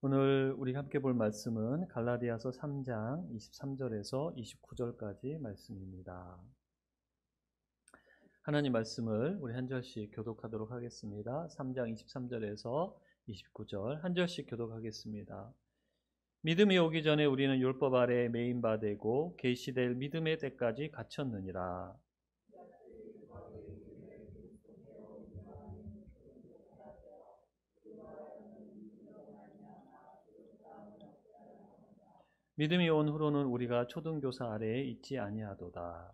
오늘 우리 함께 볼 말씀은 갈라디아서 3장 23절에서 29절까지 말씀입니다. 하나님 말씀을 우리 한 절씩 교독하도록 하겠습니다. 3장 23절에서 29절 한 절씩 교독하겠습니다. 믿음이 오기 전에 우리는 율법 아래에 매인 바 되고 계시될 믿음의 때까지 갇혔느니라. 믿음이 온 후로는 우리가 초등교사 아래에 있지 아니하도다.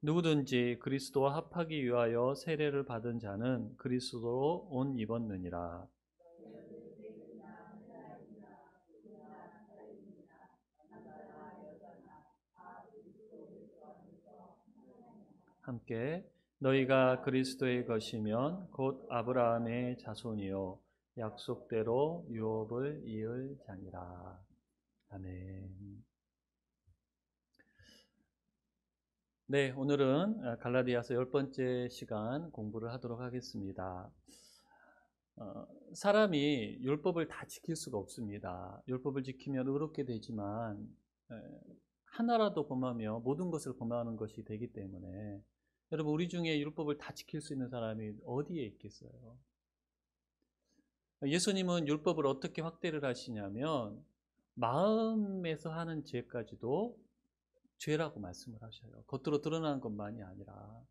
누구든지 그리스도와 합하기 위하여 세례를 받은 자는 그리스도로 옷 입었느니라. 함께 너희가 그리스도의 것이면 곧 아브라함의 자손이요 약속대로 유업을 이을 자니라. 아멘. 네, 오늘은 갈라디아서 10번째 시간 공부를 하도록 하겠습니다. 사람이 율법을 다 지킬 수가 없습니다. 율법을 지키면 의롭게 되지만 하나라도 범하며 모든 것을 범하는 것이 되기 때문에 여러분, 우리 중에 율법을 다 지킬 수 있는 사람이 어디에 있겠어요? 예수님은 율법을 어떻게 확대를 하시냐면 마음에서 하는 죄까지도 죄라고 말씀을 하셔요. 겉으로 드러나는 것만이 아니라.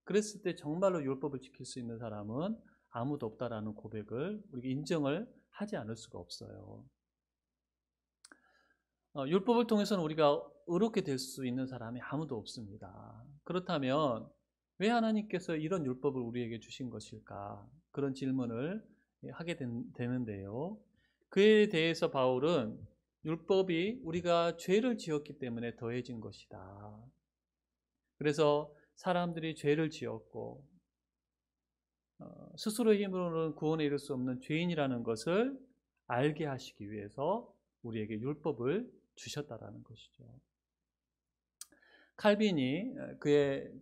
그랬을 때 정말로 율법을 지킬 수 있는 사람은 아무도 없다라는 고백을 우리가 인정을 하지 않을 수가 없어요. 율법을 통해서는 우리가 의롭게 될 수 있는 사람이 아무도 없습니다. 그렇다면 왜 하나님께서 이런 율법을 우리에게 주신 것일까? 그런 질문을 하게 되는데요. 그에 대해서 바울은 율법이 우리가 죄를 지었기 때문에 더해진 것이다. 그래서 사람들이 죄를 지었고 스스로의 힘으로는 구원에 이를 수 없는 죄인이라는 것을 알게 하시기 위해서 우리에게 율법을 주셨다라는 것이죠. 칼빈이 그의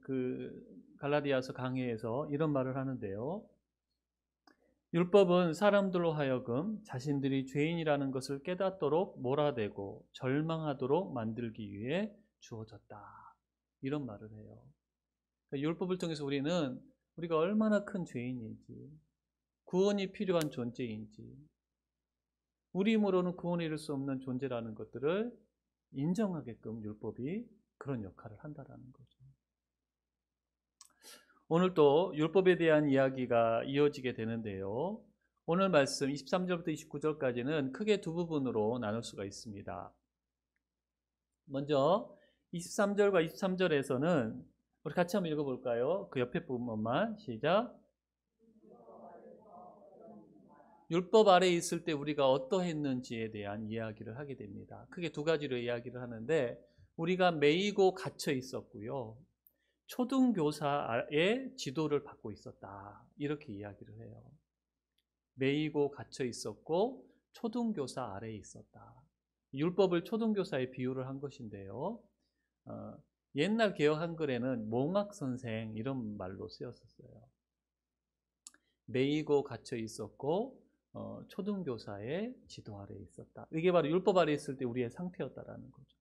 갈라디아서 강해에서 이런 말을 하는데요. 율법은 사람들로 하여금 자신들이 죄인이라는 것을 깨닫도록 몰아대고 절망하도록 만들기 위해 주어졌다. 이런 말을 해요. 그러니까 율법을 통해서 우리가 얼마나 큰 죄인인지, 구원이 필요한 존재인지, 우리 힘으로는 구원에 이를 수 없는 존재라는 것들을 인정하게끔 율법이 그런 역할을 한다는 거죠. 오늘 또 율법에 대한 이야기가 이어지게 되는데요. 오늘 말씀 23절부터 29절까지는 크게 두 부분으로 나눌 수가 있습니다. 먼저 23절과 23절에서는 우리 같이 한번 읽어볼까요? 그 옆에 부분만 시작. 율법 아래에 있을 때 우리가 어떠했는지에 대한 이야기를 하게 됩니다. 크게 두 가지로 이야기를 하는데 우리가 매이고 갇혀 있었고요. 초등교사의 지도를 받고 있었다. 이렇게 이야기를 해요. 매이고 갇혀 있었고 초등교사 아래에 있었다. 율법을 초등교사에 비유를 한 것인데요. 옛날 개역 한글에는 몽학선생 이런 말로 쓰였었어요. 매이고 갇혀 있었고 초등교사의 지도 아래에 있었다. 이게 바로 율법 아래에 있을 때 우리의 상태였다라는 거죠.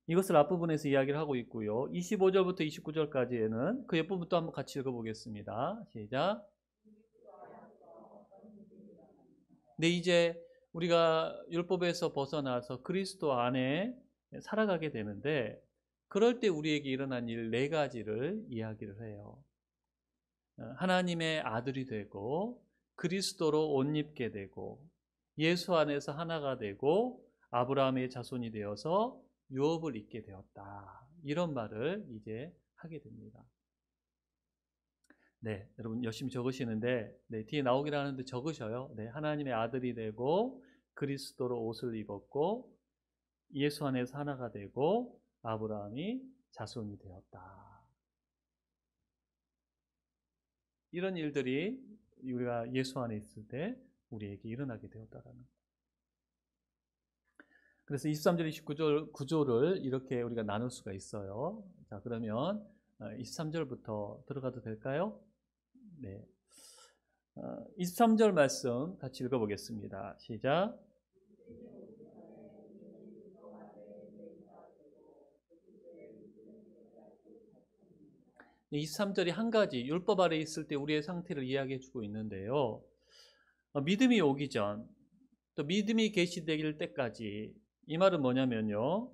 이것을 앞부분에서 이야기를 하고 있고요. 25절부터 29절까지에는 그 옆부분도 한번 같이 읽어보겠습니다. 시작. 네, 이제 우리가 율법에서 벗어나서 그리스도 안에 살아가게 되는데 그럴 때 우리에게 일어난 일 네 가지를 이야기를 해요. 하나님의 아들이 되고 그리스도로 옷 입게 되고 예수 안에서 하나가 되고 아브라함의 자손이 되어서 유업을 입게 되었다. 이런 말을 이제 하게 됩니다. 네, 여러분 열심히 적으시는데 뒤에 나오긴 하는데 적으셔요. 네, 하나님의 아들이 되고 그리스도로 옷을 입었고 예수 안에서 하나가 되고 아브라함이 자손이 되었다. 이런 일들이 우리가 예수 안에 있을 때 우리에게 일어나게 되었다라는 거예요. 그래서 23절, 29절 구조를 이렇게 우리가 나눌 수가 있어요. 자, 그러면 23절부터 들어가도 될까요? 네. 23절 말씀 같이 읽어보겠습니다. 시작. 23절이 한 가지 율법 아래 있을 때 우리의 상태를 이야기해 주고 있는데요. 믿음이 오기 전, 또 믿음이 계시될 때까지, 이 말은 뭐냐면요.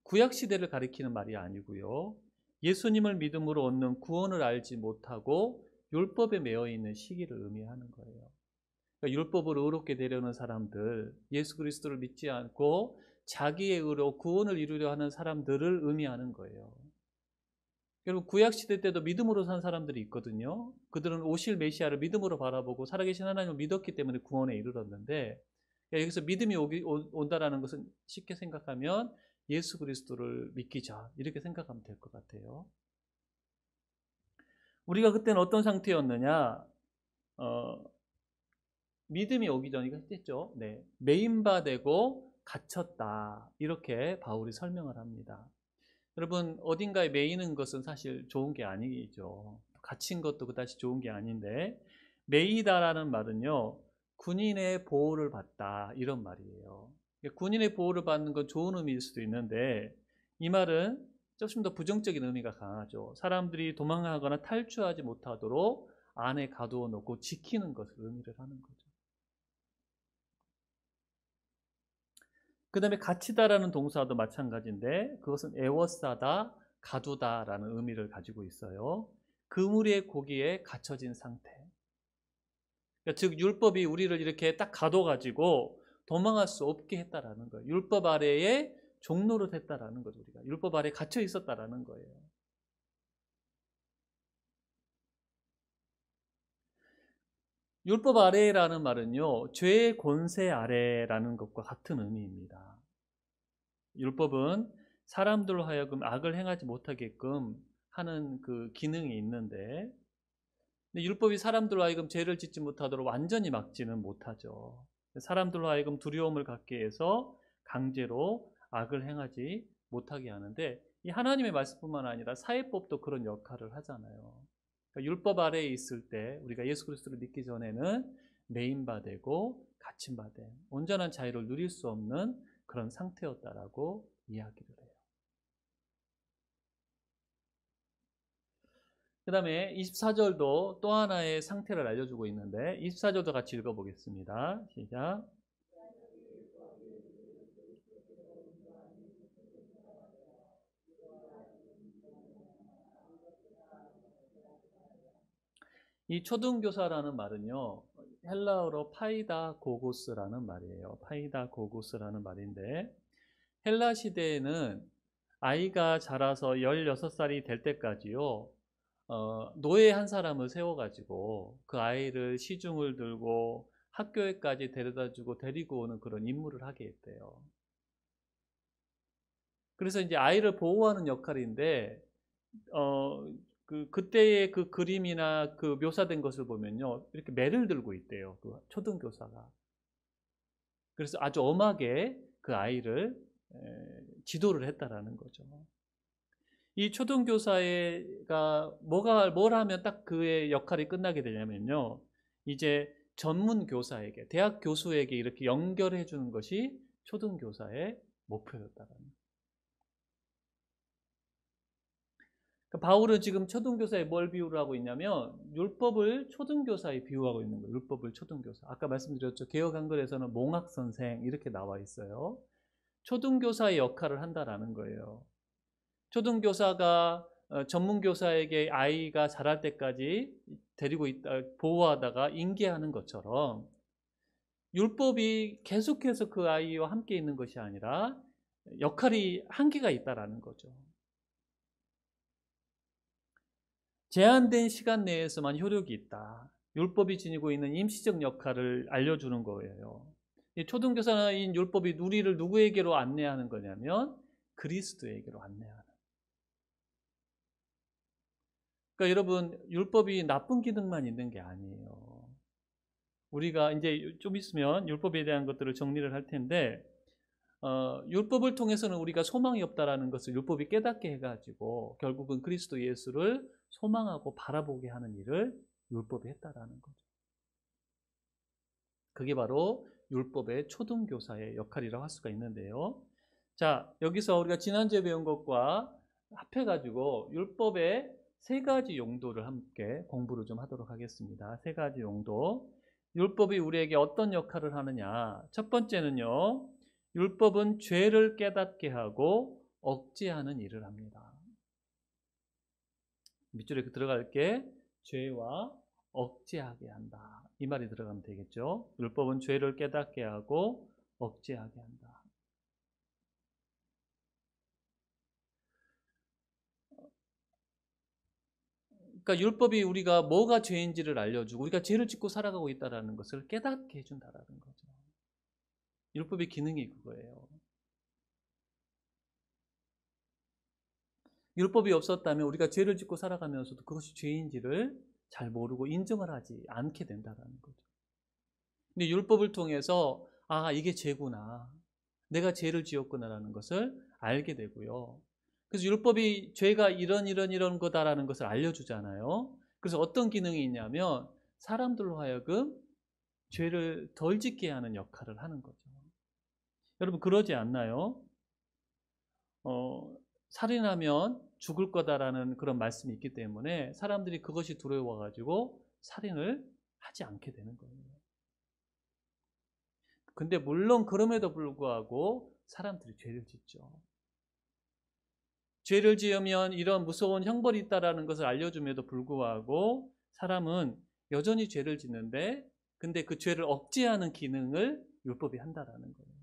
구약 시대를 가리키는 말이 아니고요. 예수님을 믿음으로 얻는 구원을 알지 못하고 율법에 매여 있는 시기를 의미하는 거예요. 그러니까 율법을 의롭게 되려는 사람들, 예수 그리스도를 믿지 않고 자기의 의로 구원을 이루려 하는 사람들을 의미하는 거예요. 여러분, 구약 시대 때도 믿음으로 산 사람들이 있거든요. 그들은 오실 메시아를 믿음으로 바라보고 살아계신 하나님을 믿었기 때문에 구원에 이르렀는데, 여기서 믿음이 온다라는 것은 쉽게 생각하면 예수 그리스도를 믿기자, 이렇게 생각하면 될 것 같아요. 우리가 그때는 어떤 상태였느냐? 믿음이 오기 전에 이거 했죠. 네, 매인바 되고 갇혔다, 이렇게 바울이 설명을 합니다. 여러분, 어딘가에 매이는 것은 사실 좋은 게 아니죠. 갇힌 것도 그다지 좋은 게 아닌데, 매이다라는 말은요, 군인의 보호를 받다, 이런 말이에요. 군인의 보호를 받는 건 좋은 의미일 수도 있는데, 이 말은 조금 더 부정적인 의미가 강하죠. 사람들이 도망하거나 탈출하지 못하도록 안에 가두어 놓고 지키는 것을 의미를 하는 거죠. 그 다음에 갇히다라는 동사도 마찬가지인데, 그것은 에워싸다, 가두다라는 의미를 가지고 있어요. 그물의 고기에 갇혀진 상태. 그러니까 즉 율법이 우리를 이렇게 딱 가둬가지고 도망할 수 없게 했다라는 거예요. 율법 아래에 종노릇 했다라는 거죠. 우리가 율법 아래에 갇혀 있었다라는 거예요. 율법 아래라는 말은요, 죄의 권세 아래라는 것과 같은 의미입니다. 율법은 사람들로 하여금 악을 행하지 못하게끔 하는 그 기능이 있는데, 근데 율법이 사람들로 하여금 죄를 짓지 못하도록 완전히 막지는 못하죠. 사람들로 하여금 두려움을 갖게 해서 강제로 악을 행하지 못하게 하는데, 이 하나님의 말씀뿐만 아니라 사회법도 그런 역할을 하잖아요. 그러니까 율법 아래에 있을 때 우리가 예수 그리스도를 믿기 전에는 매인바 되고 갇힌바 된 온전한 자유를 누릴 수 없는 그런 상태였다라고 이야기를 해요. 그 다음에 24절도 또 하나의 상태를 알려주고 있는데, 24절도 같이 읽어보겠습니다. 시작. 이 초등교사라는 말은요, 헬라어로 파이다 고고스라는 말이에요. 파이다 고고스라는 말인데, 헬라 시대에는 아이가 자라서 16살이 될 때까지요, 노예 한 사람을 세워가지고 그 아이를 시중을 들고 학교에까지 데려다주고 데리고 오는 그런 임무를 하게 했대요. 그래서 이제 아이를 보호하는 역할인데, 그때의 그 그림이나 그 묘사된 것을 보면요, 이렇게 매를 들고 있대요, 그 초등교사가. 그래서 아주 엄하게 그 아이를 지도를 했다라는 거죠. 이 초등교사가 뭘 하면 딱 그의 역할이 끝나게 되냐면요, 이제 전문 교사에게, 대학 교수에게 이렇게 연결해 주는 것이 초등교사의 목표였다라는 거예요. 그러니까 바울은 지금 초등교사에 뭘 비유를 하고 있냐면, 율법을 초등교사에 비유하고 있는 거예요. 율법을 초등교사. 아까 말씀드렸죠. 개역 한글에서는 몽학선생 이렇게 나와 있어요. 초등교사의 역할을 한다라는 거예요. 초등교사가 전문교사에게 아이가 자랄 때까지 데리고 있다, 보호하다가 인계하는 것처럼, 율법이 계속해서 그 아이와 함께 있는 것이 아니라 역할이 한계가 있다라는 거죠. 제한된 시간 내에서만 효력이 있다. 율법이 지니고 있는 임시적 역할을 알려주는 거예요. 이 초등교사인 율법이 우리를 누구에게로 안내하는 거냐면 그리스도에게로 안내하는. 그러니까 여러분, 율법이 나쁜 기능만 있는 게 아니에요. 우리가 이제 좀 있으면 율법에 대한 것들을 정리를 할 텐데, 율법을 통해서는 우리가 소망이 없다라는 것을 율법이 깨닫게 해가지고 결국은 그리스도 예수를 소망하고 바라보게 하는 일을 율법이 했다라는 거죠. 그게 바로 율법의 초등교사의 역할이라고 할 수가 있는데요. 자, 여기서 우리가 지난주에 배운 것과 합해가지고 율법의 세 가지 용도를 함께 공부를 좀 하도록 하겠습니다. 세 가지 용도. 율법이 우리에게 어떤 역할을 하느냐. 첫 번째는요, 율법은 죄를 깨닫게 하고 억제하는 일을 합니다. 밑줄에 들어갈게. 죄와 억제하게 한다. 이 말이 들어가면 되겠죠. 율법은 죄를 깨닫게 하고 억제하게 한다. 그러니까 율법이 우리가 뭐가 죄인지를 알려주고 우리가 죄를 짓고 살아가고 있다는 것을 깨닫게 해준다는 거죠. 율법의 기능이 그거예요. 율법이 없었다면 우리가 죄를 짓고 살아가면서도 그것이 죄인지를 잘 모르고 인정을 하지 않게 된다는 거죠. 근데 율법을 통해서 아, 이게 죄구나. 내가 죄를 지었구나라는 것을 알게 되고요. 그래서 율법이 죄가 이런 거다라는 것을 알려주잖아요. 그래서 어떤 기능이 있냐면 사람들로 하여금 죄를 덜 짓게 하는 역할을 하는 거죠. 여러분 그러지 않나요? 살인하면 죽을 거다라는 그런 말씀이 있기 때문에 사람들이 그것이 두려워가지고 살인을 하지 않게 되는 거예요. 근데 물론 그럼에도 불구하고 사람들이 죄를 짓죠. 죄를 지으면 이런 무서운 형벌이 있다라는 것을 알려줌에도 불구하고 사람은 여전히 죄를 짓는데 근데 그 죄를 억제하는 기능을 율법이 한다라는 거예요.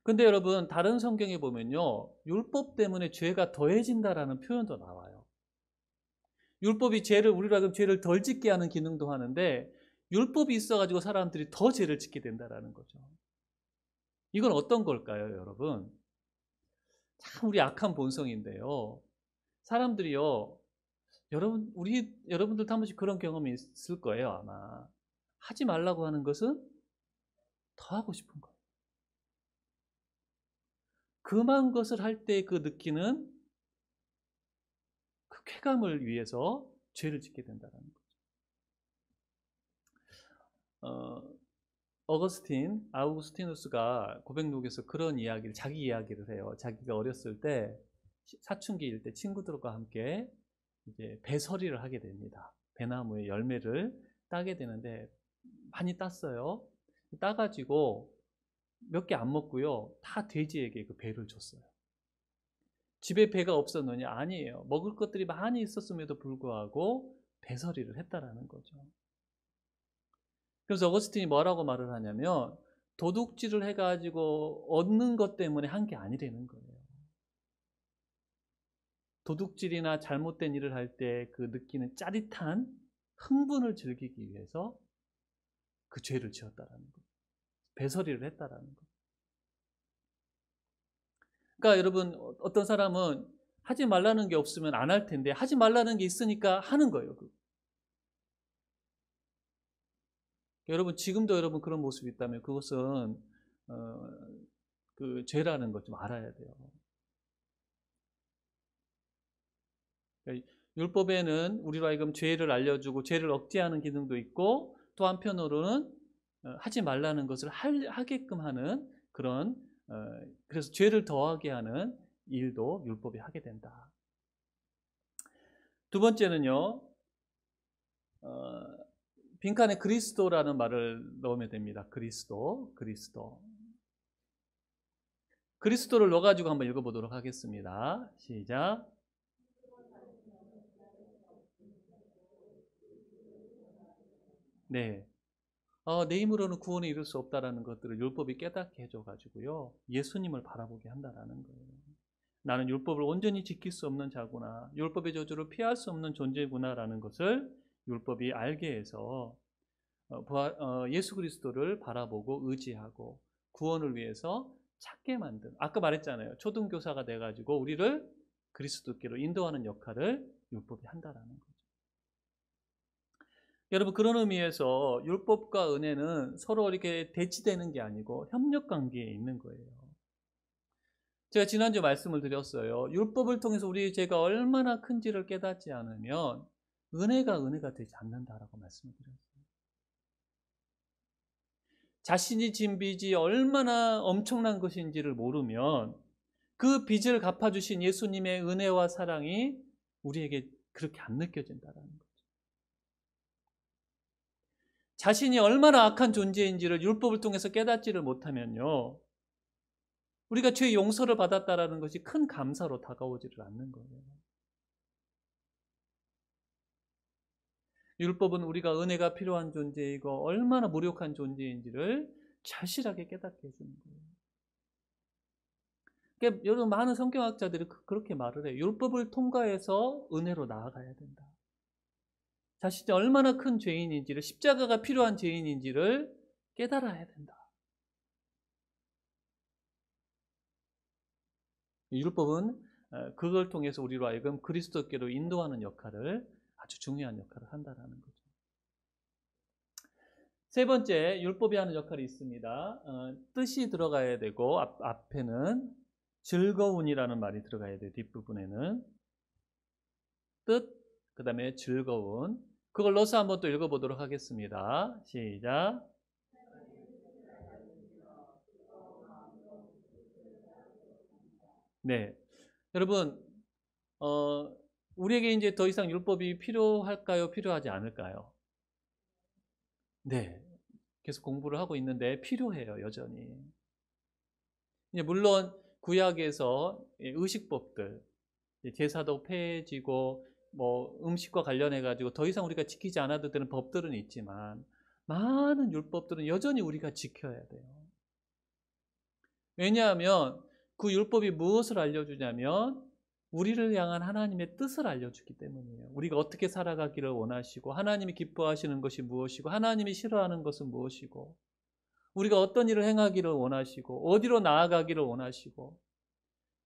근데 여러분 다른 성경에 보면요. 율법 때문에 죄가 더해진다라는 표현도 나와요. 율법이 죄를 우리로 하여금 죄를 덜 짓게 하는 기능도 하는데 율법이 있어가지고 사람들이 더 죄를 짓게 된다라는 거죠. 이건 어떤 걸까요, 여러분? 참 우리 악한 본성인데요. 사람들이요, 여러분들도 한 번씩 그런 경험이 있을 거예요, 아마. 하지 말라고 하는 것은 더 하고 싶은 거예요. 금한 것을 할 때 그 느끼는 그 쾌감을 위해서 죄를 짓게 된다는 거죠. 아우구스티누스가 고백록에서 그런 이야기를, 자기 이야기를 해요. 자기가 어렸을 때, 사춘기일 때 친구들과 함께 이제 배설이를 하게 됩니다. 배나무의 열매를 따게 되는데, 많이 땄어요. 따가지고 몇 개 안 먹고요. 다 돼지에게 그 배를 줬어요. 집에 배가 없었느냐? 아니에요. 먹을 것들이 많이 있었음에도 불구하고 배설이를 했다라는 거죠. 그래서 어거스틴이 뭐라고 말을 하냐면 도둑질을 해가지고 얻는 것 때문에 한 게 아니라는 거예요. 도둑질이나 잘못된 일을 할 때 그 느끼는 짜릿한 흥분을 즐기기 위해서 그 죄를 지었다라는 거예요. 배설이를 했다라는 거예요. 그러니까 여러분 어떤 사람은 하지 말라는 게 없으면 안 할 텐데 하지 말라는 게 있으니까 하는 거예요. 여러분 지금도 여러분 그런 모습이 있다면 그것은 그 죄라는 것 좀 알아야 돼요. 그러니까 율법에는 우리로 하여금 죄를 알려주고 죄를 억제하는 기능도 있고 또 한편으로는 하지 말라는 것을 하게끔 하는 그런 그래서 죄를 더하게 하는 일도 율법이 하게 된다. 두 번째는요. 빈칸에 그리스도라는 말을 넣으면 됩니다. 그리스도를 넣어가지고 한번 읽어보도록 하겠습니다. 시작. 네. 내 힘으로는 구원에 이룰 수 없다라는 것들을 율법이 깨닫게 해줘가지고요. 예수님을 바라보게 한다라는 거예요. 나는 율법을 온전히 지킬 수 없는 자구나. 율법의 저주를 피할 수 없는 존재구나라는 것을 율법이 알게 해서 예수 그리스도를 바라보고 의지하고 구원을 위해서 찾게 만든 아까 말했잖아요. 초등교사가 돼가지고 우리를 그리스도께로 인도하는 역할을 율법이 한다라는 거죠. 여러분, 그런 의미에서 율법과 은혜는 서로 이렇게 대치되는 게 아니고 협력 관계에 있는 거예요. 제가 지난주 말씀을 드렸어요. 율법을 통해서 우리의 죄가 얼마나 큰지를 깨닫지 않으면 은혜가 되지 않는다라고 말씀을 드렸어요. 자신이 진 빚이 얼마나 엄청난 것인지를 모르면 그 빚을 갚아주신 예수님의 은혜와 사랑이 우리에게 그렇게 안 느껴진다는 거죠. 자신이 얼마나 악한 존재인지를 율법을 통해서 깨닫지를 못하면요, 우리가 죄의 용서를 받았다라는 것이 큰 감사로 다가오지를 않는 거예요. 율법은 우리가 은혜가 필요한 존재이고 얼마나 무력한 존재인지를 절실하게 깨닫게 해주는 거예요. 그러니까 여러분, 많은 성경학자들이 그렇게 말을 해요. 율법을 통과해서 은혜로 나아가야 된다. 자신이 얼마나 큰 죄인인지를, 십자가가 필요한 죄인인지를 깨달아야 된다. 율법은 그걸 통해서 우리로 하여금 그리스도께로 인도하는 역할을, 아주 중요한 역할을 한다는 거죠. 세 번째, 율법이 하는 역할이 있습니다. 뜻이 들어가야 되고 앞에는 즐거운이라는 말이 들어가야 돼요. 뒷부분에는 뜻, 그 다음에 즐거운. 그걸 넣어서 한번 또 읽어보도록 하겠습니다. 시작. 네, 여러분, 우리에게 이제 더 이상 율법이 필요할까요? 필요하지 않을까요? 네, 계속 공부를 하고 있는데 필요해요, 여전히. 물론 구약에서 의식법들, 제사도 폐해지고 뭐 음식과 관련해 가지고 더 이상 우리가 지키지 않아도 되는 법들은 있지만 많은 율법들은 여전히 우리가 지켜야 돼요. 왜냐하면 그 율법이 무엇을 알려주냐면 우리를 향한 하나님의 뜻을 알려주기 때문이에요. 우리가 어떻게 살아가기를 원하시고, 하나님이 기뻐하시는 것이 무엇이고, 하나님이 싫어하는 것은 무엇이고, 우리가 어떤 일을 행하기를 원하시고, 어디로 나아가기를 원하시고,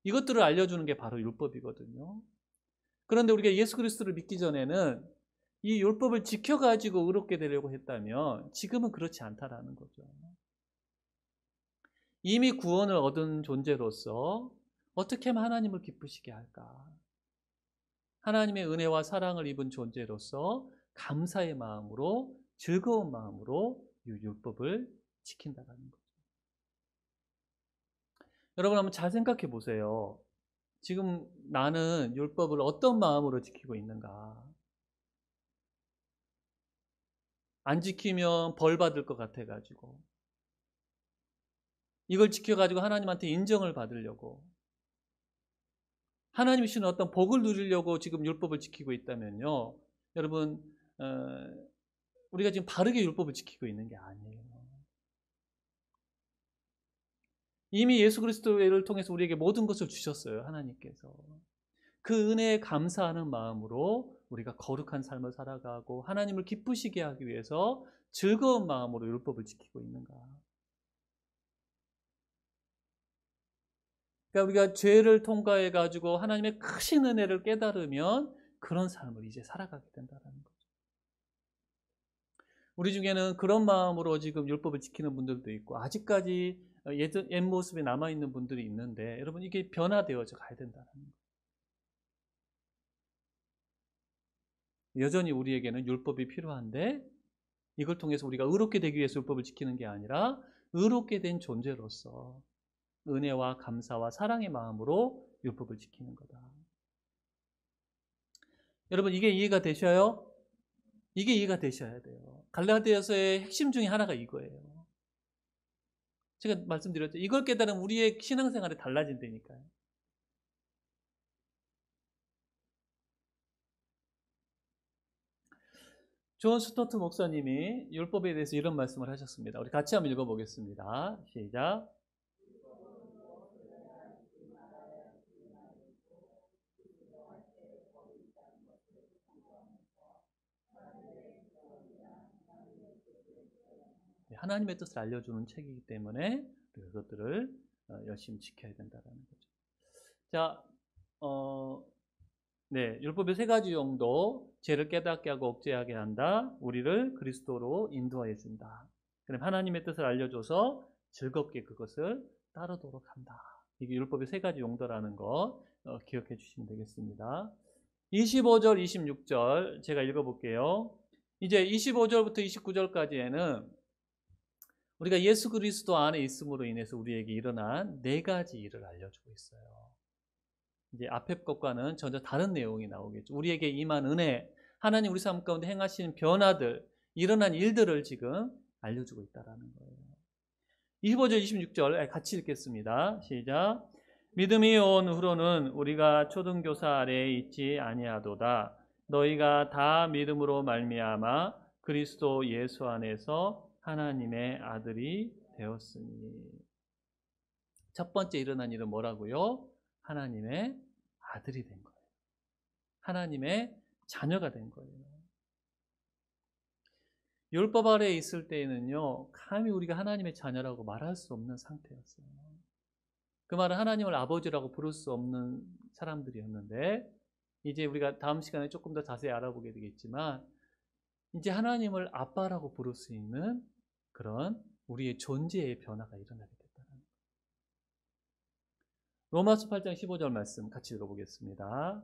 이것들을 알려주는 게 바로 율법이거든요. 그런데 우리가 예수 그리스도를 믿기 전에는 이 율법을 지켜가지고 의롭게 되려고 했다면 지금은 그렇지 않다라는 거죠. 이미 구원을 얻은 존재로서 어떻게 하면 하나님을 기쁘시게 할까? 하나님의 은혜와 사랑을 입은 존재로서 감사의 마음으로, 즐거운 마음으로 이 율법을 지킨다는 거죠. 여러분, 한번 잘 생각해 보세요. 지금 나는 율법을 어떤 마음으로 지키고 있는가? 안 지키면 벌 받을 것 같아가지고, 이걸 지켜가지고 하나님한테 인정을 받으려고, 하나님이 주시는 어떤 복을 누리려고 지금 율법을 지키고 있다면요, 여러분, 우리가 지금 바르게 율법을 지키고 있는 게 아니에요. 이미 예수 그리스도를 통해서 우리에게 모든 것을 주셨어요, 하나님께서. 그 은혜에 감사하는 마음으로 우리가 거룩한 삶을 살아가고 하나님을 기쁘시게 하기 위해서 즐거운 마음으로 율법을 지키고 있는가? 그러니까 우리가 죄를 통과해 가지고 하나님의 크신 은혜를 깨달으면 그런 삶을 이제 살아가게 된다는 거죠. 우리 중에는 그런 마음으로 지금 율법을 지키는 분들도 있고 아직까지 옛 모습이 남아 있는 분들이 있는데, 여러분, 이게 변화되어져 가야 된다는 거죠. 여전히 우리에게는 율법이 필요한데 이걸 통해서 우리가 의롭게 되기 위해서 율법을 지키는 게 아니라 의롭게 된 존재로서 은혜와 감사와 사랑의 마음으로 율법을 지키는 거다. 여러분, 이게 이해가 되셔요? 이게 이해가 되셔야 돼요. 갈라디아서의 핵심 중에 하나가 이거예요. 제가 말씀드렸죠. 이걸 깨달으면 우리의 신앙생활이 달라진다니까요. 존 스토트 목사님이 율법에 대해서 이런 말씀을 하셨습니다. 우리 같이 한번 읽어보겠습니다. 시작. 하나님의 뜻을 알려주는 책이기 때문에 그것들을 열심히 지켜야 된다는 거죠. 자, 네, 율법의 세 가지 정도 죄를 깨닫게 하고 억제하게 한다. 우리를 그리스도로 인도하여 준다. 그럼 하나님의 뜻을 알려줘서 즐겁게 그것을 따르도록 한다. 이게 율법의 세 가지 용도라는 거 기억해 주시면 되겠습니다. 25절, 26절 제가 읽어볼게요. 이제 25절부터 29절까지에는 우리가 예수 그리스도 안에 있음으로 인해서 우리에게 일어난 네 가지 일을 알려주고 있어요. 이제 앞에 것과는 전혀 다른 내용이 나오겠죠. 우리에게 임한 은혜, 하나님 우리 삶 가운데 행하시는 변화들, 일어난 일들을 지금 알려주고 있다는 거예요. 25절, 26절 같이 읽겠습니다. 시작. 믿음이 온 후로는 우리가 초등교사 아래에 있지 아니하도다. 너희가 다 믿음으로 말미암아 그리스도 예수 안에서 하나님의 아들이 되었으니. 첫 번째 일어난 일은 뭐라고요? 하나님의 아들이 된 거예요. 하나님의 자녀가 된 거예요. 율법 아래에 있을 때에는요, 감히 우리가 하나님의 자녀라고 말할 수 없는 상태였어요. 그 말은 하나님을 아버지라고 부를 수 없는 사람들이었는데, 이제 우리가 다음 시간에 조금 더 자세히 알아보게 되겠지만, 이제 하나님을 아빠라고 부를 수 있는 그런 우리의 존재의 변화가 일어나게 됐다는 거예요. 로마서 8장 15절 말씀 같이 읽어보겠습니다.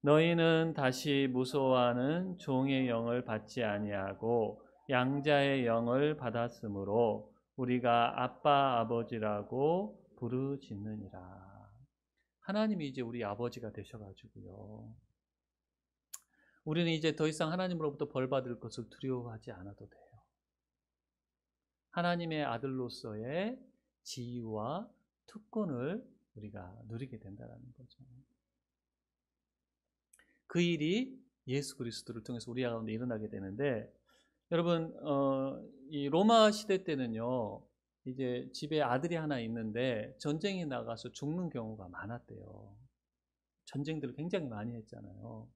너희는 다시 무서워하는 종의 영을 받지 아니하고 양자의 영을 받았으므로 우리가 아빠 아버지라고 부르짖느니라. 하나님이 이제 우리 아버지가 되셔가지고요, 우리는 이제 더 이상 하나님으로부터 벌 받을 것을 두려워하지 않아도 돼요. 하나님의 아들로서의 지위와 특권을 우리가 누리게 된다는 거죠. 그 일이 예수 그리스도를 통해서 우리 가운데 일어나게 되는데, 여러분 이 로마 시대 때는요, 이제 집에 아들이 하나 있는데 전쟁에 나가서 죽는 경우가 많았대요. 전쟁들을 굉장히 많이 했잖아요.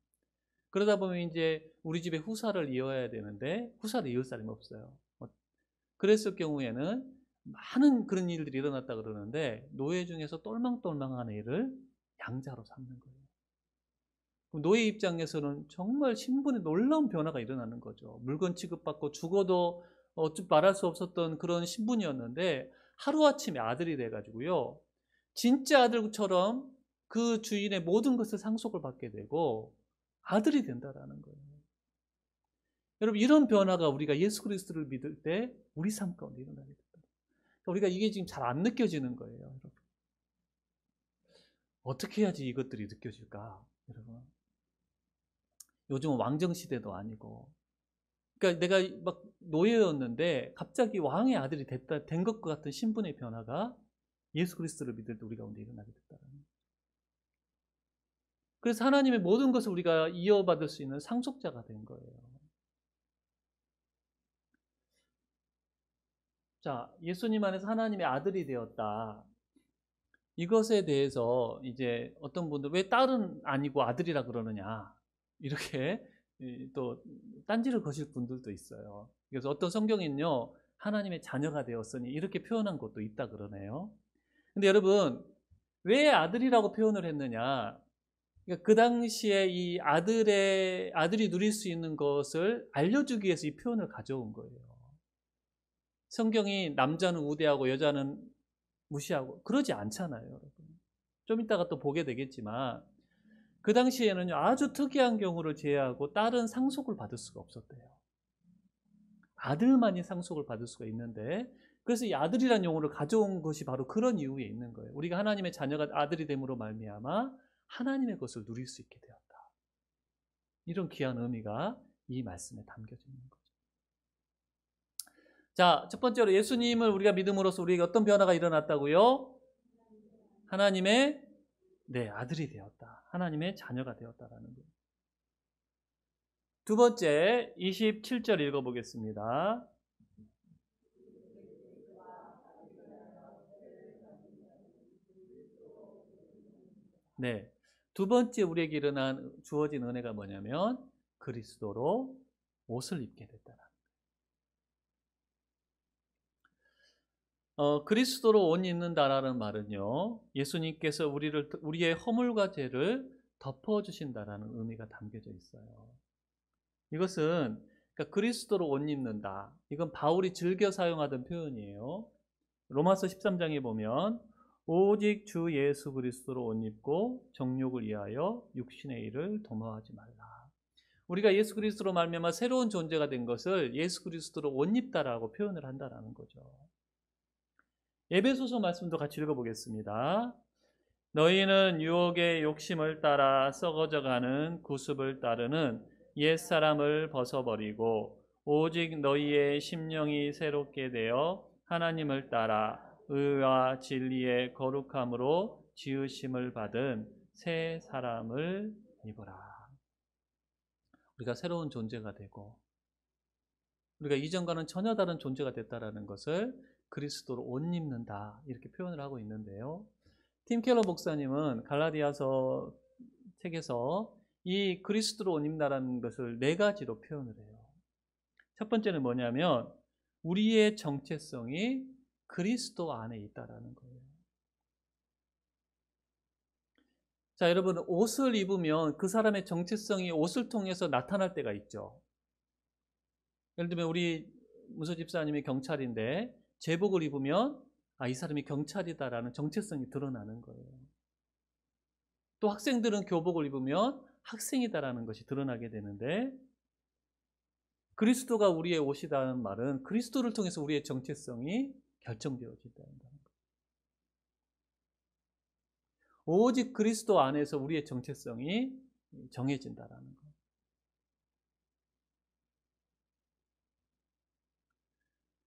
그러다 보면 이제 우리 집에 후사를 이어야 되는데 후사를 이을 사람이 없어요. 그랬을 경우에는 많은 그런 일들이 일어났다 그러는데, 노예 중에서 똘망똘망한 애를 양자로 삼는 거예요. 노예 입장에서는 정말 신분에 놀라운 변화가 일어나는 거죠. 물건 취급받고 죽어도 말할 수 없었던 그런 신분이었는데, 하루아침에 아들이 돼가지고요, 진짜 아들처럼 그 주인의 모든 것을 상속을 받게 되고 아들이 된다라는 거예요. 여러분, 이런 변화가 우리가 예수 그리스도를 믿을 때 우리 삶 가운데 일어나게 된다. 우리가 이게 지금 잘 안 느껴지는 거예요, 여러분. 어떻게 해야지 이것들이 느껴질까, 여러분? 요즘은 왕정 시대도 아니고, 그러니까 내가 막 노예였는데 갑자기 왕의 아들이 된 것 같은 신분의 변화가 예수 그리스도를 믿을 때 우리 가운데 일어나게 됐다는 거예요. 그래서 하나님의 모든 것을 우리가 이어받을 수 있는 상속자가 된 거예요. 자, 예수님 안에서 하나님의 아들이 되었다. 이것에 대해서 이제 어떤 분들 왜 딸은 아니고 아들이라 그러느냐, 이렇게 또 딴지를 거실 분들도 있어요. 그래서 어떤 성경에는요, 하나님의 자녀가 되었으니 이렇게 표현한 것도 있다 그러네요. 근데 여러분, 왜 아들이라고 표현을 했느냐? 그러니까 그 당시에 이 아들이 누릴 수 있는 것을 알려주기 위해서 이 표현을 가져온 거예요. 성경이 남자는 우대하고 여자는 무시하고 그러지 않잖아요, 여러분. 좀 이따가 또 보게 되겠지만, 그 당시에는 아주 특이한 경우를 제외하고 딸은 상속을 받을 수가 없었대요. 아들만이 상속을 받을 수가 있는데, 그래서 이 아들이라는 용어를 가져온 것이 바로 그런 이유에 있는 거예요. 우리가 하나님의 자녀가 아들이 됨으로 말미암아 하나님의 것을 누릴 수 있게 되었다. 이런 귀한 의미가 이 말씀에 담겨져 있는 거죠. 자, 첫 번째로 예수님을 우리가 믿음으로써 우리에게 어떤 변화가 일어났다고요? 하나님의 아들이 되었다. 하나님의 자녀가 되었다라는 거예요. 두 번째, 27절 읽어보겠습니다. 네, 두 번째 우리에게 주어진 은혜가 뭐냐면 그리스도로 옷을 입게 됐다는 거예요. 그리스도로 옷 입는다라는 말은요, 예수님께서 우리의 허물과 죄를 덮어주신다라는 의미가 담겨져 있어요. 이것은 그러니까 그리스도로 옷 입는다. 이건 바울이 즐겨 사용하던 표현이에요. 로마서 13장에 보면 오직 주 예수 그리스도로 옷 입고 정욕을 위하여 육신의 일을 도모하지 말라. 우리가 예수 그리스도로 말미암아 새로운 존재가 된 것을 예수 그리스도로 옷 입다라고 표현을 한다라는 거죠. 에베소서 말씀도 같이 읽어보겠습니다. 너희는 유혹의 욕심을 따라 썩어져가는 구습을 따르는 옛사람을 벗어버리고 오직 너희의 심령이 새롭게 되어 하나님을 따라 의와 진리의 거룩함으로 지으심을 받은 새 사람을 입어라. 우리가 새로운 존재가 되고 우리가 이전과는 전혀 다른 존재가 됐다라는 것을 그리스도로 옷 입는다 이렇게 표현을 하고 있는데요. 팀 켈러 목사님은 갈라디아서 책에서 이 그리스도로 옷 입는다라는 것을 네 가지로 표현을 해요. 첫 번째는 뭐냐면 우리의 정체성이 그리스도 안에 있다라는 거예요. 자, 여러분 옷을 입으면 그 사람의 정체성이 옷을 통해서 나타날 때가 있죠. 예를 들면 우리 문서 집사님이 경찰인데 제복을 입으면 이 사람이 경찰이다라는 정체성이 드러나는 거예요. 또 학생들은 교복을 입으면 학생이다라는 것이 드러나게 되는데 그리스도가 우리의 옷이라는 말은 그리스도를 통해서 우리의 정체성이 결정되어진다는 거예요. 오직 그리스도 안에서 우리의 정체성이 정해진다라는 거예요.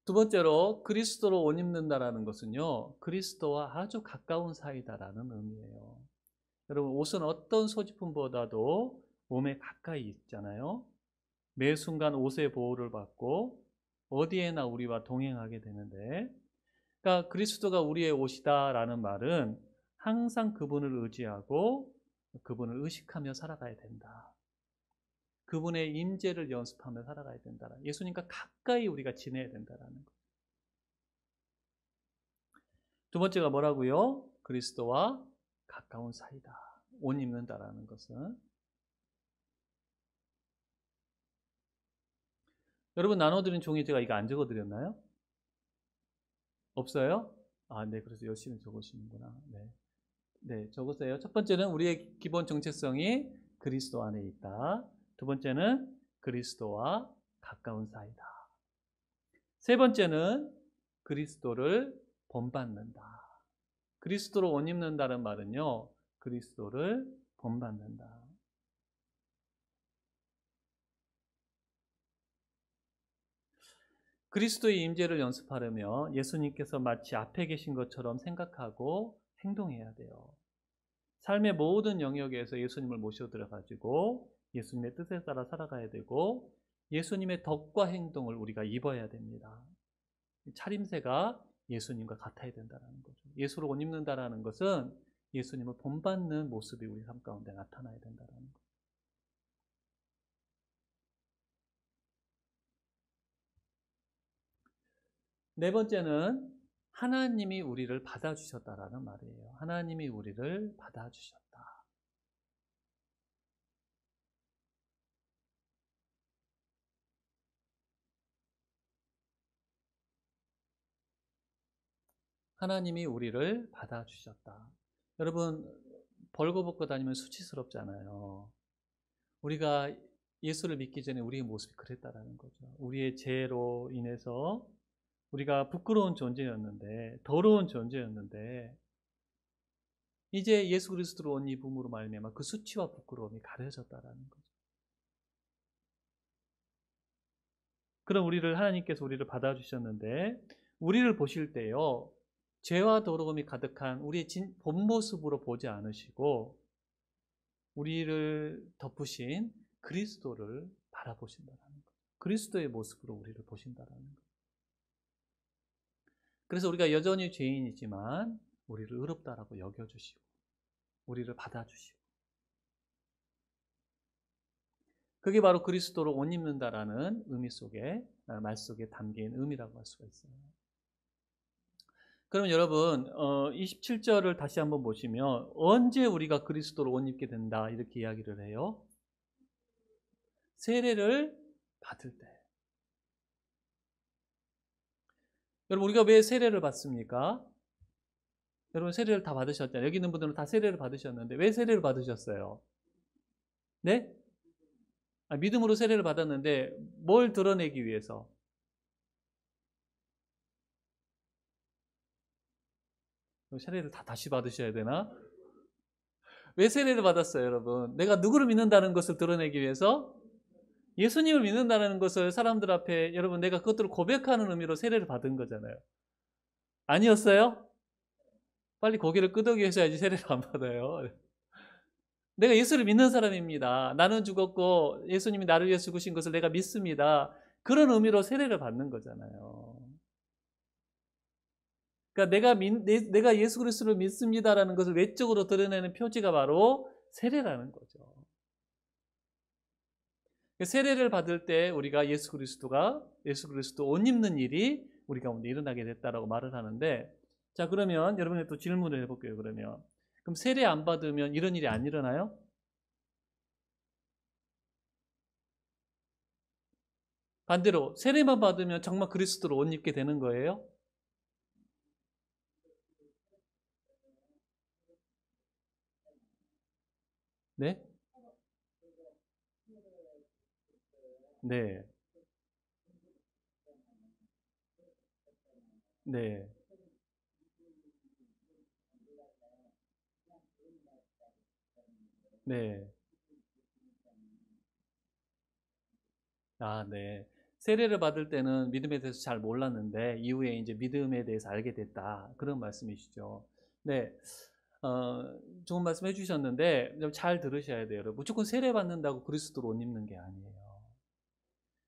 두 번째로 그리스도로 옷 입는다라는 것은요, 그리스도와 아주 가까운 사이다라는 의미예요. 여러분 옷은 어떤 소지품보다도 몸에 가까이 있잖아요. 매 순간 옷의 보호를 받고 어디에나 우리와 동행하게 되는데, 그러니까 그리스도가 우리의 옷이다라는 말은 항상 그분을 의지하고 그분을 의식하며 살아가야 된다. 그분의 임재를 연습하며 살아가야 된다. 예수님과 가까이 우리가 지내야 된다라는 것. 두 번째가 뭐라고요? 그리스도와 가까운 사이다. 옷 입는다라는 것은. 여러분 나눠드린 종이 제가 이거 안 적어드렸나요? 없어요? 네. 그래서 열심히 적으시는구나. 네. 네, 적으세요. 첫 번째는 우리의 기본 정체성이 그리스도 안에 있다. 두 번째는 그리스도와 가까운 사이다. 세 번째는 그리스도를 본받는다. 그리스도로 옷 입는다는 말은요, 그리스도를 본받는다. 그리스도의 임재를 연습하려면 예수님께서 마치 앞에 계신 것처럼 생각하고 행동해야 돼요. 삶의 모든 영역에서 예수님을 모셔들어 가지고 예수님의 뜻에 따라 살아가야 되고 예수님의 덕과 행동을 우리가 입어야 됩니다. 차림새가 예수님과 같아야 된다는 거죠. 예수를 옷 입는다는 것은 예수님을 본받는 모습이 우리 삶 가운데 나타나야 된다는 거죠. 네 번째는 하나님이 우리를 받아주셨다라는 말이에요. 하나님이 우리를 받아주셨다. 하나님이 우리를 받아주셨다. 여러분 벌거벗고 다니면 수치스럽잖아요. 우리가 예수를 믿기 전에 우리의 모습이 그랬다라는 거죠. 우리의 죄로 인해서 우리가 부끄러운 존재였는데, 더러운 존재였는데 이제 예수 그리스도로 옷 입음으로 말미암아 그 수치와 부끄러움이 가려졌다라는 거죠. 그럼 하나님께서 우리를 받아주셨는데 우리를 보실 때요, 죄와 더러움이 가득한 우리의 본 모습으로 보지 않으시고 우리를 덮으신 그리스도를 바라보신다는 거예요. 그리스도의 모습으로 우리를 보신다는 거예요. 그래서 우리가 여전히 죄인이지만 우리를 의롭다라고 여겨주시고 우리를 받아주시고, 그게 바로 그리스도로 옷 입는다라는 의미 속에, 말 속에 담긴 의미라고 할 수가 있어요. 그럼 여러분 27절을 다시 한번 보시면 언제 우리가 그리스도로 옷 입게 된다 이렇게 이야기를 해요. 세례를 받을 때. 여러분 우리가 왜 세례를 받습니까? 여러분 세례를 다 받으셨잖아요. 여기 있는 분들은 다 세례를 받으셨는데 왜 세례를 받으셨어요? 네? 믿음으로 세례를 받았는데 뭘 드러내기 위해서? 세례를 다 다시 받으셔야 되나? 왜 세례를 받았어요, 여러분? 내가 누구를 믿는다는 것을 드러내기 위해서? 예수님을 믿는다는 것을 사람들 앞에 여러분 내가 그것들을 고백하는 의미로 세례를 받은 거잖아요. 아니었어요? 빨리 고개를 끄덕여셔야지 세례를 안 받아요. 내가 예수를 믿는 사람입니다. 나는 죽었고 예수님이 나를 위해 죽으신 것을 내가 믿습니다. 그런 의미로 세례를 받는 거잖아요. 그러니까 내가 예수 그리스도를 믿습니다라는 것을 외적으로 드러내는 표지가 바로 세례라는 거죠. 세례를 받을 때 우리가 예수 그리스도 옷 입는 일이 우리 가운데 일어나게 됐다라고 말을 하는데, 자 그러면 여러분이 또 질문을 해볼게요. 그럼 세례 안 받으면 이런 일이 안 일어나요? 반대로 세례만 받으면 정말 그리스도로 옷 입게 되는 거예요? 네? 네. 네. 네. 네. 세례를 받을 때는 믿음에 대해서 잘 몰랐는데 이후에 이제 믿음에 대해서 알게 됐다. 그런 말씀이시죠. 네. 어, 좋은 말씀 해주셨는데 잘 들으셔야 돼요. 여러분. 무조건 세례 받는다고 그리스도로 옷 입는 게 아니에요.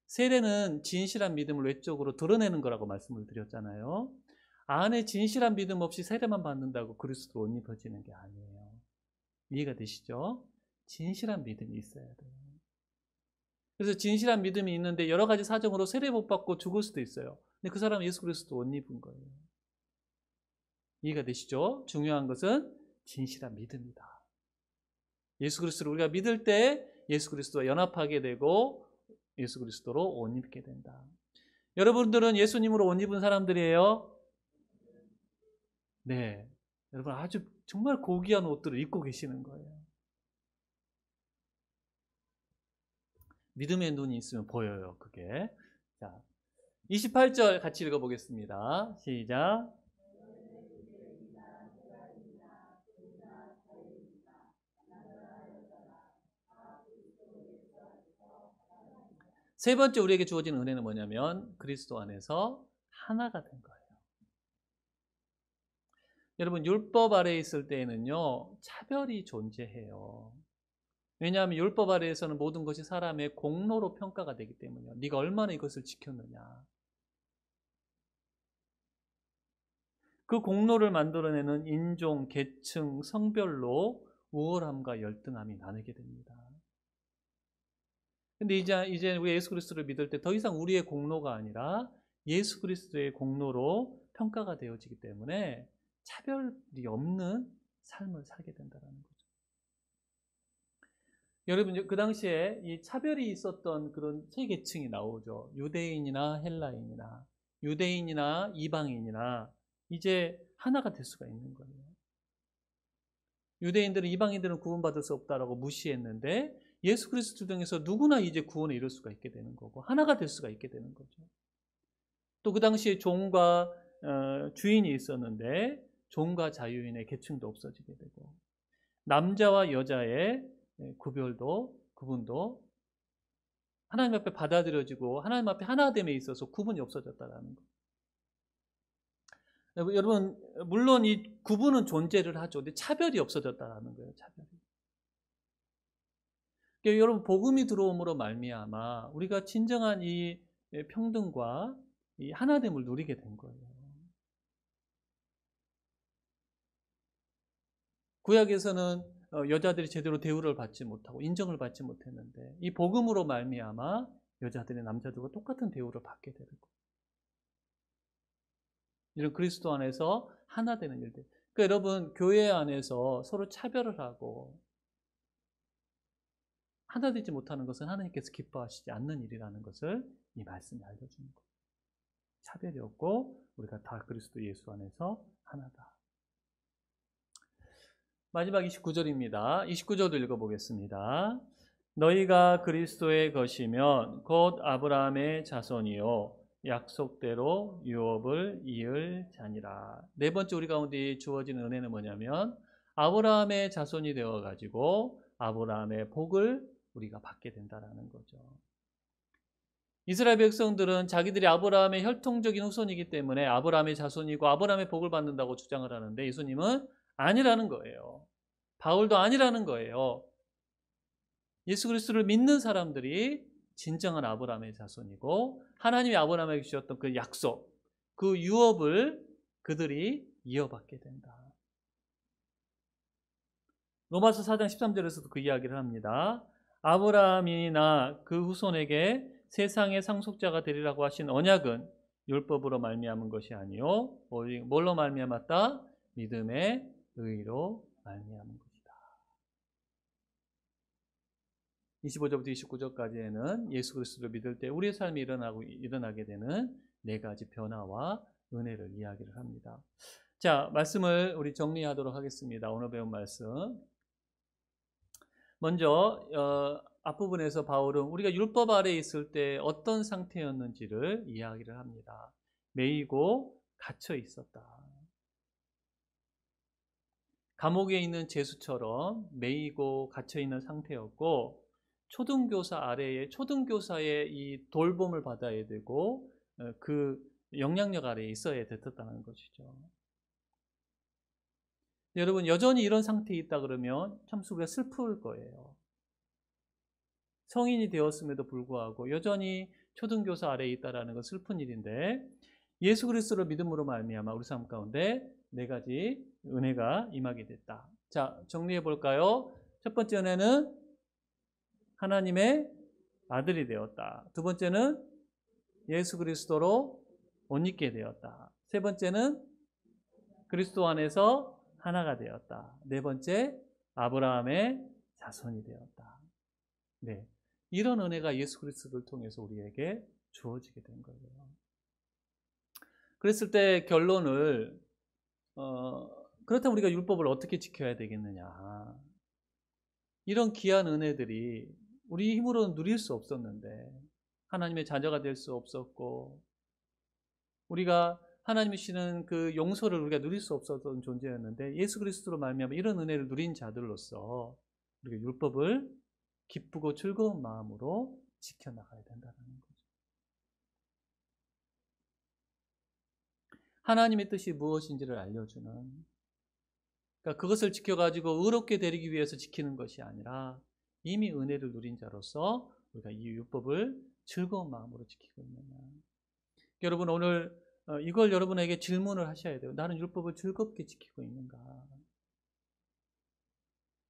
세례는 진실한 믿음을 외적으로 드러내는 거라고 말씀을 드렸잖아요. 안에 진실한 믿음 없이 세례만 받는다고 그리스도로 옷 입어지는 게 아니에요. 이해가 되시죠? 진실한 믿음이 있어야 돼요. 그래서 진실한 믿음이 있는데 여러 가지 사정으로 세례 못 받고 죽을 수도 있어요. 근데 그 사람은 예수 그리스도 옷 입은 거예요. 이해가 되시죠? 중요한 것은 진실한 믿음이다. 예수 그리스도를 우리가 믿을 때 예수 그리스도와 연합하게 되고 예수 그리스도로 옷 입게 된다. 여러분들은 예수님으로 옷 입은 사람들이에요? 네. 여러분 아주 정말 고귀한 옷들을 입고 계시는 거예요. 믿음의 눈이 있으면 보여요, 그게. 자, 28절 같이 읽어보겠습니다. 시작. 세 번째 우리에게 주어진 은혜는 뭐냐면 그리스도 안에서 하나가 된 거예요. 여러분 율법 아래에 있을 때에는요 차별이 존재해요. 왜냐하면 율법 아래에서는 모든 것이 사람의 공로로 평가가 되기 때문이요. 네가 얼마나 이것을 지켰느냐. 그 공로를 만들어내는 인종, 계층, 성별로 우월함과 열등함이 나누게 됩니다. 근데 이제 우리 예수 그리스도를 믿을 때 더 이상 우리의 공로가 아니라 예수 그리스도의 공로로 평가가 되어지기 때문에 차별이 없는 삶을 살게 된다는 거죠. 여러분 그 당시에 이 차별이 있었던 그런 세 계층이 나오죠. 유대인이나 헬라인이나 유대인이나 이방인이나 이제 하나가 될 수가 있는 거예요. 유대인들은 이방인들은 구원받을 수 없다라고 무시했는데 예수 그리스도 통해서 누구나 이제 구원에 이룰 수가 있게 되는 거고 하나가 될 수가 있게 되는 거죠. 또 그 당시에 종과 주인이 있었는데 종과 자유인의 계층도 없어지게 되고 남자와 여자의 구분도 하나님 앞에 받아들여지고 하나님 앞에 하나됨에 있어서 구분이 없어졌다라는 거. 여러분 물론 이 구분은 존재를 하죠. 근데 차별이 없어졌다라는 거예요. 차별이. 그러니까 여러분 복음이 들어옴으로 말미암아 우리가 진정한 이 평등과 이 하나됨을 누리게 된 거예요. 구약에서는 여자들이 제대로 대우를 받지 못하고 인정을 받지 못했는데 이 복음으로 말미암아 여자들이 남자들과 똑같은 대우를 받게 되는 거예요. 이런 그리스도 안에서 하나 되는 일들. 그러니까 여러분, 교회 안에서 서로 차별을 하고 하나 되지 못하는 것은 하나님께서 기뻐하시지 않는 일이라는 것을 이 말씀이 알려주는 거예요. 차별이 없고 우리가 다 그리스도 예수 안에서 하나다. 마지막 29절입니다. 29절도 읽어보겠습니다. 너희가 그리스도의 것이면 곧 아브라함의 자손이요 약속대로 유업을 이을 자니라. 네 번째 우리 가운데 주어지는 은혜는 뭐냐면 아브라함의 자손이 되어가지고 아브라함의 복을 우리가 받게 된다는 거죠. 이스라엘 백성들은 자기들이 아브라함의 혈통적인 후손이기 때문에 아브라함의 자손이고 아브라함의 복을 받는다고 주장을 하는데 예수님은 아니라는 거예요. 바울도 아니라는 거예요. 예수 그리스도를 믿는 사람들이 진정한 아브라함의 자손이고 하나님이 아브라함에게 주셨던 그 약속, 그 유업을 그들이 이어받게 된다. 로마서 4장 13절에서도 그 이야기를 합니다. 아브라함이나 그 후손에게 세상의 상속자가 되리라고 하신 언약은 율법으로 말미암은 것이 아니요 뭘로 말미암았다? 믿음의 의로 말미암은 것이다. 25절부터 29절까지에는 예수 그리스도를 믿을 때 우리의 삶이 일어나게 되는 네 가지 변화와 은혜를 이야기를 합니다. 자, 말씀을 우리 정리하도록 하겠습니다. 오늘 배운 말씀. 먼저 앞부분에서 바울은 우리가 율법 아래에 있을 때 어떤 상태였는지를 이야기를 합니다. 매이고 갇혀 있었다. 감옥에 있는 죄수처럼 매이고 갇혀 있는 상태였고 초등교사 아래에 초등교사의 이 돌봄을 받아야 되고 그 영향력 아래에 있어야 됐다는 것이죠. 여러분 여전히 이런 상태에 있다 그러면 참 우리가 슬플 거예요. 성인이 되었음에도 불구하고 여전히 초등교사 아래에 있다라는 건 슬픈 일인데 예수 그리스도를 믿음으로 말미암아 우리 삶 가운데 네 가지 은혜가 임하게 됐다. 자, 정리해 볼까요? 첫 번째 은혜는 하나님의 아들이 되었다. 두 번째는 예수 그리스도로 옷 입게 되었다. 세 번째는 그리스도 안에서 하나가 되었다. 네 번째, 아브라함의 자손이 되었다. 네, 이런 은혜가 예수 그리스도를 통해서 우리에게 주어지게 된 거예요. 그랬을 때 결론을 그렇다면 우리가 율법을 어떻게 지켜야 되겠느냐. 이런 귀한 은혜들이 우리 힘으로는 누릴 수 없었는데 하나님의 자녀가 될 수 없었고 우리가 하나님이 주시는 그 용서를 우리가 누릴 수 없었던 존재였는데 예수 그리스도로 말미암아 이런 은혜를 누린 자들로서 우리가 율법을 기쁘고 즐거운 마음으로 지켜나가야 된다는 거죠. 하나님의 뜻이 무엇인지를 알려주는, 그러니까 그것을 지켜가지고 의롭게 되기 위해서 지키는 것이 아니라 이미 은혜를 누린 자로서 우리가 이 율법을 즐거운 마음으로 지키고 있느냐. 여러분 오늘 이걸 여러분에게 질문을 하셔야 돼요. 나는 율법을 즐겁게 지키고 있는가?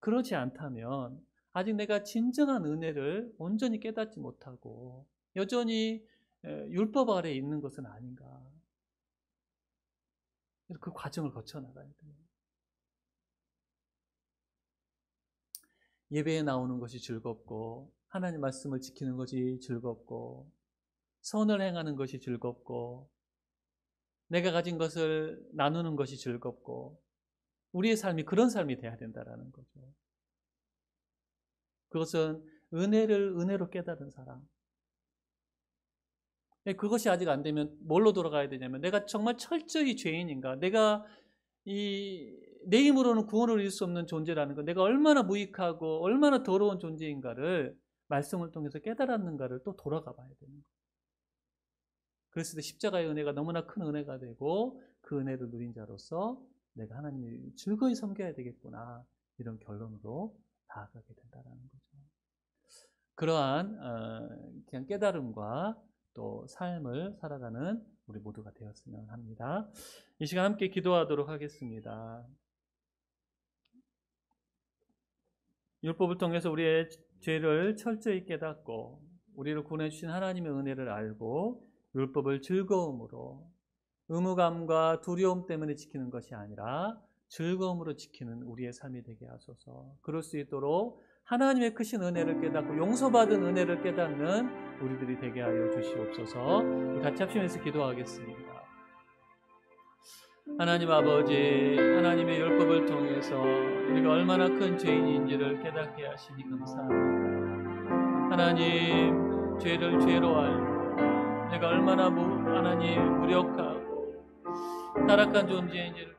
그렇지 않다면 아직 내가 진정한 은혜를 온전히 깨닫지 못하고 여전히 율법 아래에 있는 것은 아닌가? 그 과정을 거쳐 나가야 돼요. 예배에 나오는 것이 즐겁고 하나님 말씀을 지키는 것이 즐겁고 선을 행하는 것이 즐겁고 내가 가진 것을 나누는 것이 즐겁고 우리의 삶이 그런 삶이 돼야 된다는 거죠. 그것은 은혜를 은혜로 깨달은 사람. 그것이 아직 안 되면 뭘로 돌아가야 되냐면 내가 정말 철저히 죄인인가, 내가 내 힘으로는 구원을 이룰 수 없는 존재라는 것, 내가 얼마나 무익하고 얼마나 더러운 존재인가를 말씀을 통해서 깨달았는가를 또 돌아가 봐야 되는 거예요. 그랬을 때 십자가의 은혜가 너무나 큰 은혜가 되고 그 은혜를 누린 자로서 내가 하나님을 즐거이 섬겨야 되겠구나, 이런 결론으로 나아가게 된다는 거죠. 그러한 그냥 깨달음과 또 삶을 살아가는 우리 모두가 되었으면 합니다. 이 시간 함께 기도하도록 하겠습니다. 율법을 통해서 우리의 죄를 철저히 깨닫고 우리를 구원해 주신 하나님의 은혜를 알고 율법을 즐거움으로 의무감과 두려움 때문에 지키는 것이 아니라 즐거움으로 지키는 우리의 삶이 되게 하소서. 그럴 수 있도록 하나님의 크신 은혜를 깨닫고 용서받은 은혜를 깨닫는 우리들이 되게 하여 주시옵소서. 같이 합심해서 기도하겠습니다. 하나님 아버지, 하나님의 율법을 통해서 우리가 얼마나 큰 죄인인지를 깨닫게 하시니 감사합니다. 하나님, 죄를 죄로 알고 내가 얼마나 하나님 무력하고 타락한 존재인지를